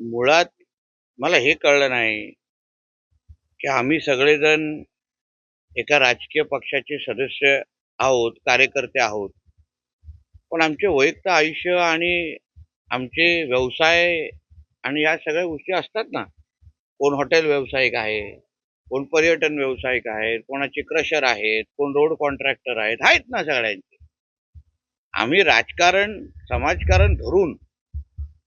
मुळात मला हे कळलं नाही, की आम्ही सगळेजण एका राजकीय पक्षाचे सदस्य आहोत, कार्यकर्ते आहोत. पण आमचे वैयक्तिक आयुष्य आणि आमचे व्यवसाय आणि या सगळ्या गोष्टी असतात ना. कोण हॉटेल व्यावसायिक आहे, कोण पर्यटन व्यावसायिक आहेत, कोणाचे क्रशर आहेत, कोण रोड कॉन्ट्रॅक्टर आहेत, आहेत ना सगळ्यांचे. आम्ही राजकारण, समाजकारण धरून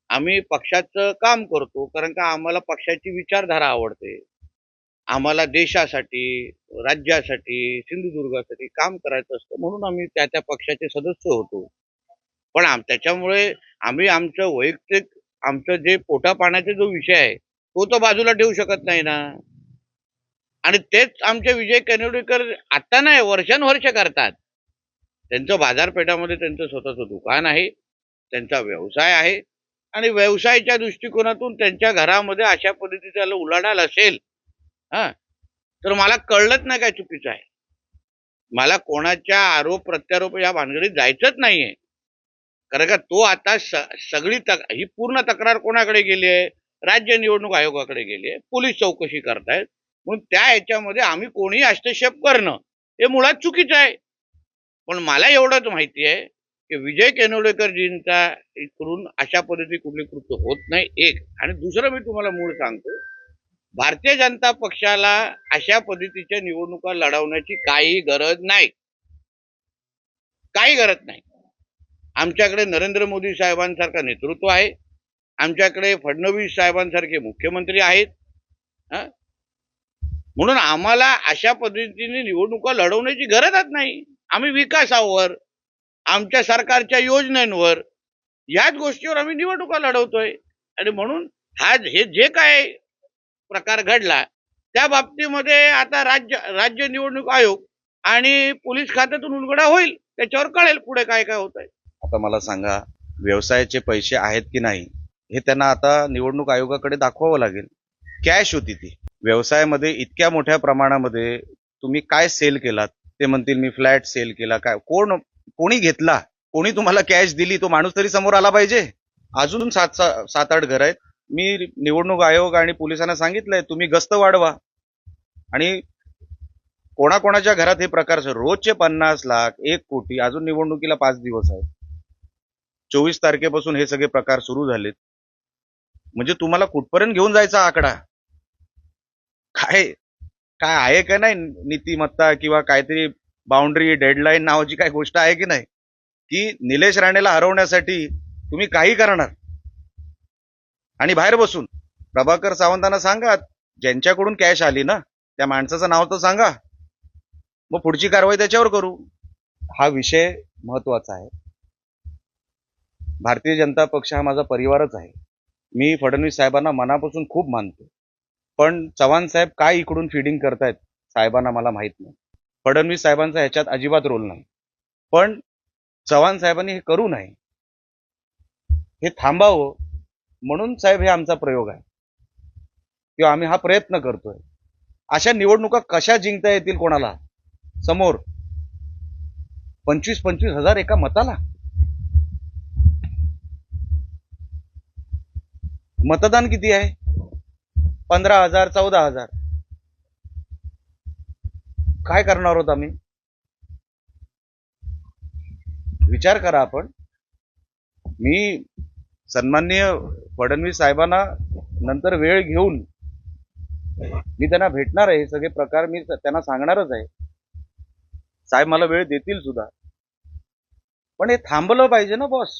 आम्ही पक्षाचं काम करतो, कारण का आम्हाला पक्षाची विचारधारा आवडते. आम्हाला देशासाठी, राज्यासाठी, सिंधुदुर्गासाठी काम करायचं असतं म्हणून आम्ही त्या पक्षाचे सदस्य होतो. पण त्याच्यामुळे आम्ही आमचं वैयक्तिक आमचं जे पोटापाण्याचा जो विषय आहे, तो तर बाजूला ठेवू शकत नाही ना. आणि तेच आमचे विजय कनिवडीकर आता नाही वर्षानुवर्ष करतात. त्यांचं बाजारपेठामध्ये त्यांचं स्वतःचं दुकान आहे, त्यांचा व्यवसाय आहे आणि व्यवसायाच्या दृष्टिकोनातून त्यांच्या घरामध्ये अशा पद्धतीचा उलाढाल असेल, हां, तर मला कळलंच नाही काय चुकीचं आहे. मला कोणाच्या आरोप प्रत्यारोप या भानगडीत जायचंच नाहीये. कारण का तो आता सगळी ही पूर्ण तक्रार कोणाकडे गेली आहे? राज्य निवडणूक आयोगाकडे गेली आहे. पोलीस चौकशी करतायत. म्हणून त्या ह्याच्यामध्ये आम्ही कोणीही हस्तक्षेप करणं हे मुळात चुकीचं आहे. पण मला एवढंच माहिती आहे, की विजय केनवडेकरजींचा इकडून अशा पद्धती कुठली कृत्य होत नाही एक. आणि दुसरं मी तुम्हाला मूळ सांगतो, भारतीय जनता पक्षाला अशा पद्धतीच्या निवडणुका लढवण्याची काही गरज नाही. काही गरज नाही. आमच्याकडे नरेंद्र मोदी साहेबांसारखं नेतृत्व आहे. आमच्याकडे फडणवीस साहेबांसारखे मुख्यमंत्री आहेत. हं? म्हणून आम्हाला अशा पद्धतीने निवडणुका लढवण्याची गरजच नाही. आम्ही विकासावर, आमच्या सरकारच्या योजनांवर, याच गोष्टीवर आम्ही निवडणुका लढवतोय. आणि म्हणून हे जे काय प्रकार घडला त्या बाबतीमध्ये आता राज्य निवडणूक आयोग आणि पोलीस खात्यातून उलगडा होईल. त्याच्यावर कळेल पुढे काय काय होत आहे. आता मला सांगा, व्यवसायाचे पैसे आहेत की नाही हे त्यांना आता निवडणूक आयोगाकडे दाखवावं लागेल. कॅश होती ती व्यवसायामध्ये इतक्या मोठ्या प्रमाणामध्ये. तुम्ही काय सेल केलात? ते म्हणतील मी फ्लॅट सेल केला. काय कोणी घेतला? कोणी तुम्हाला कॅश दिली? तो माणूस तरी समोर आला पाहिजे. अजून 7-8 घर आहेत. मी निवडणूक आयोग आणि पोलिसांना सांगितलंय तुम्ही गस्त वाढवा. आणि कोणाकोणाच्या घरात हे प्रकार रोजचे 50 लाख 1 कोटी, अजून निवडणुकीला 5 दिवस आहेत. 24 तारखेपासून हे सगळे प्रकार सुरू झालेत. म्हणजे तुम्हाला कुठपर्यंत घेऊन जायचा आकडा? काय काय आहे का नाही नीतिमत्ता किंवा काहीतरी बाउंड्री डेडलाईन नावाची काय गोष्ट आहे की नाही, की निलेश राणेला हरवण्यासाठी तुम्ही काही करणार? आणि बाहेर बसून प्रभाकर सावंतांना सांगा, ज्यांच्याकडून कॅश आली ना त्या माणसाचं नाव तर सांगा, मग पुढची कारवाई त्याच्यावर करू. हा विषय महत्वाचा आहे. भारतीय जनता पक्ष हा माझा परिवारच आहे. मी फडणवीस साहेबांना मनापासून खूप मानतो. पण चव्हाण साहेब काय इकडून फिडिंग करतायत साहेबांना मला माहित नाही. फडणवीस साहेबांचा ह्याच्यात अजिबात रोल नाही. पण चव्हाण साहेबांनी हे करू नये, हे थांबावं म्हणून साहेब हे आमचा प्रयोग आहे किंवा आम्ही हा प्रयत्न करतोय. अशा निवडणुका कशा जिंकता येतील कोणाला? समोर 25-25 हजार एका मताला. मतदान किती आहे? 15,000 14,000. काय करणार आहोत आम्ही? विचार करा आपण. मी सन्माननीय फडणवीस साहेबांना नंतर वेळ घेऊन मी त्यांना भेटणार आहे. हे सगळे प्रकार मी त्यांना सांगणारच आहे. साहेब मला वेळ देतील सुद्धा. पण हे थांबलं पाहिजे ना बॉस.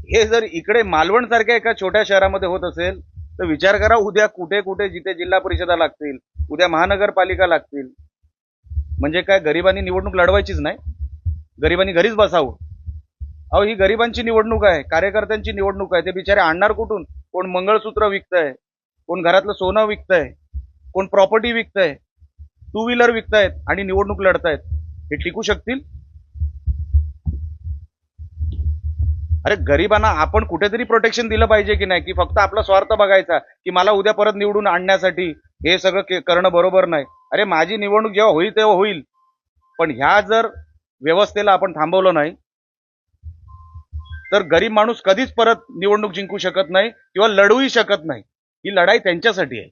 हे जर इकडे मालवण सारख्या एका छोट्या शहरामध्ये होत असेल तर विचार करा उद्या कुठे कुठे जिथे जिल्हा परिषदा लागतील, उद्या महानगरपालिका लागतील. म्हणजे काय गरिबांनी निवडणूक लढवायचीच नाही? गरिबांनी घरीच बसावं? अहो ही गरिबांची निवडणूक आहे, कार्यकर्त्यांची निवडणूक आहे. ते बिचारे आणणार कुठून? कोण मंगळसूत्र विकतंय, कोण घरातलं सोनं विकतंय, कोण प्रॉपर्टी विकतंय, 2 व्हीलर विकतायत आणि निवडणूक लढतायत. हे टिकू शकतील? अरे गरिबांना आपण कुठेतरी प्रोटेक्शन दिलं पाहिजे की नाही, की फक्त आपला स्वार्थ बघायचा की मला उद्या परत निवडून आणण्यासाठी हे सगळं करणं बरोबर नाही. अरे माझी निवडणूक जेव्हा होईल तेव्हा होईल. पण ह्या जर व्यवस्थेला आपण थांबवलं नाही तर गरीब माणूस कधीच परत निवडणूक जिंकू शकत नाही किंवा लढूही शकत नाही. ही लढाई त्यांच्यासाठी आहे.